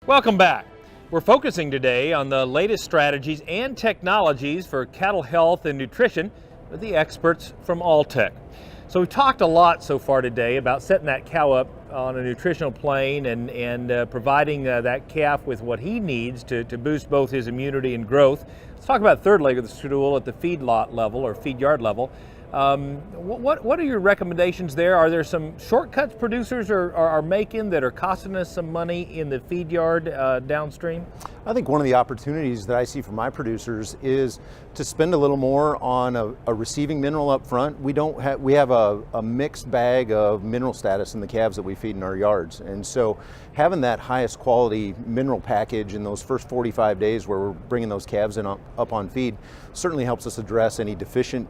Welcome back. We're focusing today on the latest strategies and technologies for cattle health and nutrition with the experts from Alltech. So we've talked a lot so far today about setting that cow up on a nutritional plane and providing that calf with what he needs to boost both his immunity and growth. Let's talk about the third leg of the stool at the feedlot level or feed yard level. What are your recommendations there? Are there some shortcuts producers are making that are costing us some money in the feed yard downstream? I think one of the opportunities that I see for my producers is to spend a little more on a receiving mineral up front. We have a mixed bag of mineral status in the calves that we feed in our yards, and so having that highest quality mineral package in those first 45 days where we're bringing those calves in up on feed certainly helps us address any deficient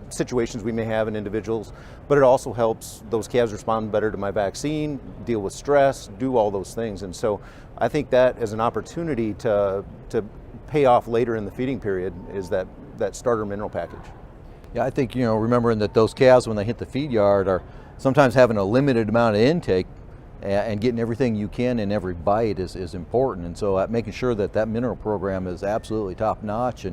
situations we may have in individuals, but it also helps those calves respond better to my vaccine, deal with stress, do all those things. And so I think that as an opportunity to pay off later in the feeding period is that starter mineral package. Yeah, I think, remembering that those calves when they hit the feed yard are sometimes having a limited amount of intake, and getting everything you can in every bite is important. And so making sure that mineral program is absolutely top notch,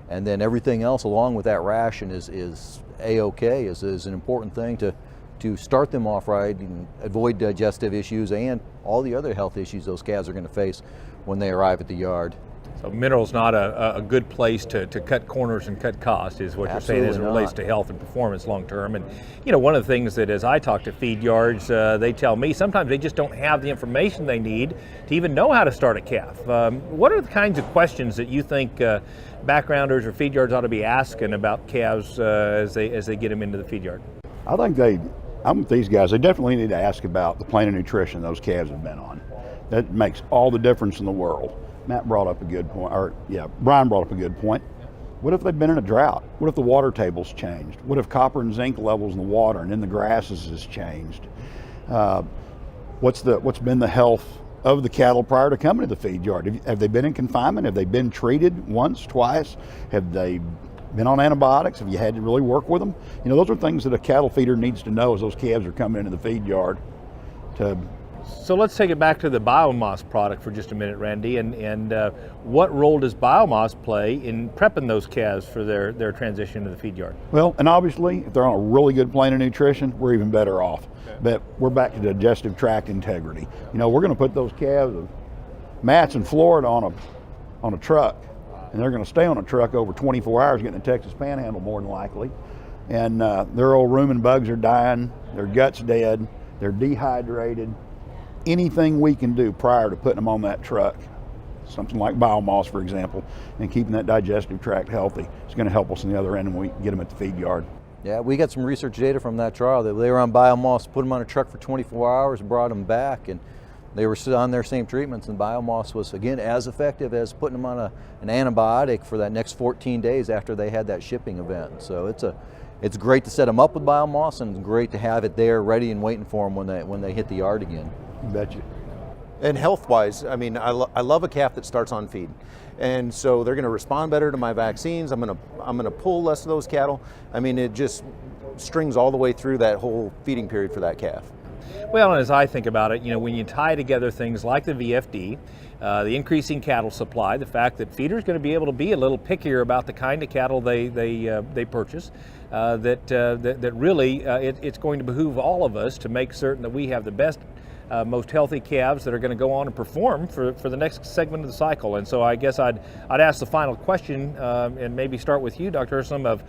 and then everything else along with that ration is A-OK is an important thing to start them off right and avoid digestive issues and all the other health issues those calves are going to face when they arrive at the yard. So mineral's not a good place to cut corners and cut costs is what Absolutely you're saying as it relates not. to health and performance long term. And one of the things that as I talk to feed yards, they tell me sometimes they just don't have the information they need to even know how to start a calf. What are the kinds of questions that you think backgrounders or feed yards ought to be asking about calves as they get them into the feed yard? I think I'm with these guys, they definitely need to ask about the plan of nutrition those calves have been on. That makes all the difference in the world. Brian brought up a good point. What if they've been in a drought? What if the water table's changed? What if copper and zinc levels in the water and in the grasses has changed? What's been the health of the cattle prior to coming to the feed yard? Have they been in confinement? Have they been treated once, twice? Have they been on antibiotics? Have you had to really work with them? Those are things that a cattle feeder needs to know as those calves are coming into the feed yard. So let's take it back to the biomass product for just a minute, Randy, and what role does biomass play in prepping those calves for their transition to the feed yard? Well, and obviously, if they're on a really good plan of nutrition, we're even better off. Okay. But we're back to digestive tract integrity. We're going to put those calves of mats in Florida on a truck, and they're going to stay on a truck over 24 hours getting the Texas Panhandle more than likely. And their old rumen bugs are dying, their gut's dead, they're dehydrated. Anything we can do prior to putting them on that truck, something like biomass, for example, and keeping that digestive tract healthy, is going to help us on the other end when we get them at the feed yard. Yeah, we got some research data from that trial that they were on biomass, put them on a truck for 24 hours, brought them back, and they were on their same treatments, and biomass was, again, as effective as putting them on an antibiotic for that next 14 days after they had that shipping event. So it's great to set them up with biomass, and it's great to have it there ready and waiting for them when they hit the yard again. You betcha. And health-wise, I love a calf that starts on feed, and so they're going to respond better to my vaccines. I'm going to pull less of those cattle. It just strings all the way through that whole feeding period for that calf. Well, and as I think about it, when you tie together things like the VFD, the increasing cattle supply, the fact that feeders going to be able to be a little pickier about the kind of cattle they purchase, that really it's going to behoove all of us to make certain that we have the best, most healthy calves that are going to go on and perform for the next segment of the cycle. And so I guess I'd ask the final question, and maybe start with you, Dr. Ursulum, of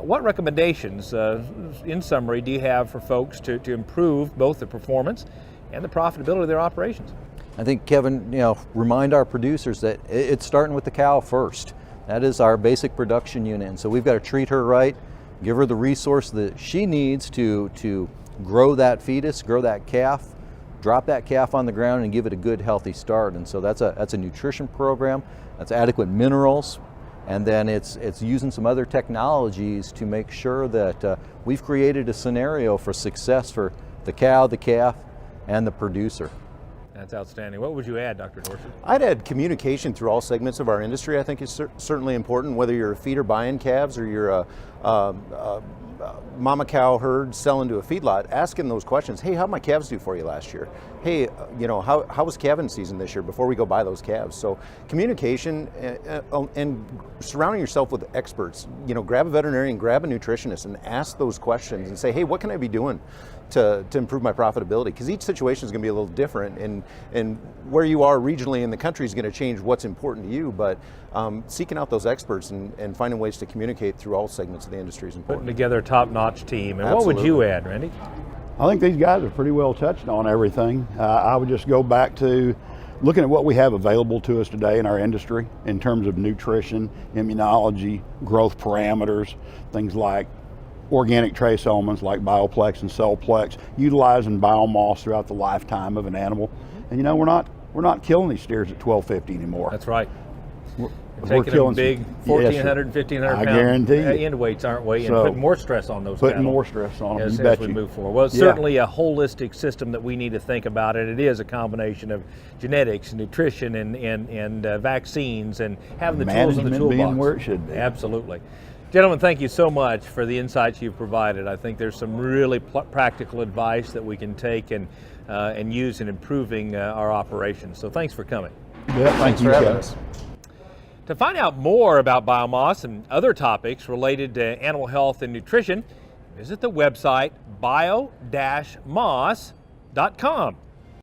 what recommendations, in summary, do you have for folks to improve both the performance and the profitability of their operations? I think, Kevin, remind our producers that it's starting with the cow first. That is our basic production unit, and so we've got to treat her right, give her the resource that she needs to grow that fetus, grow that calf, drop that calf on the ground and give it a good healthy start. And so that's a nutrition program, that's adequate minerals, and then it's using some other technologies to make sure that we've created a scenario for success for the cow, the calf, and the producer. That's outstanding. What would you add, Dr. Dorsey? I'd add communication through all segments of our industry. I think is certainly important, whether you're a feeder buying calves or you're mama cow herd selling to a feedlot, asking those questions. Hey, how'd my calves do for you last year? Hey, how was calving season this year before we go buy those calves? So communication and surrounding yourself with experts. Grab a veterinarian, grab a nutritionist, and ask those questions and say, hey, what can I be doing to improve my profitability? Because each situation is going to be a little different, and where you are regionally in the country is going to change what's important to you. But seeking out those experts and finding ways to communicate through all segments of the industry is important. Putting together a top-notch team. And Absolutely. what would you add, Randy? I think these guys have pretty well touched on everything. I would just go back to looking at what we have available to us today in our industry in terms of nutrition, immunology, growth parameters, things like organic trace elements like Bioplex and Cellplex, utilizing biomass throughout the lifetime of an animal. And we're not killing these steers at 1250 anymore. That's right. We're Taking them big 1,400, Yes, 1,500 I pound guarantee you. end weights, aren't we? And So, putting more stress on those putting cattle more stress on them, as, you bet we you. move forward. Well, it's Yeah. certainly a holistic system that we need to think about, and it is a combination of genetics and nutrition and vaccines and having the tools in the Management toolbox. being where it should be. Absolutely. Gentlemen, thank you so much for the insights you've provided. I think there's some really practical advice that we can take and use in improving our operations. So thanks for coming. Yeah, Thanks for having us. To find out more about biomass and other topics related to animal health and nutrition, visit the website bio-moss.com.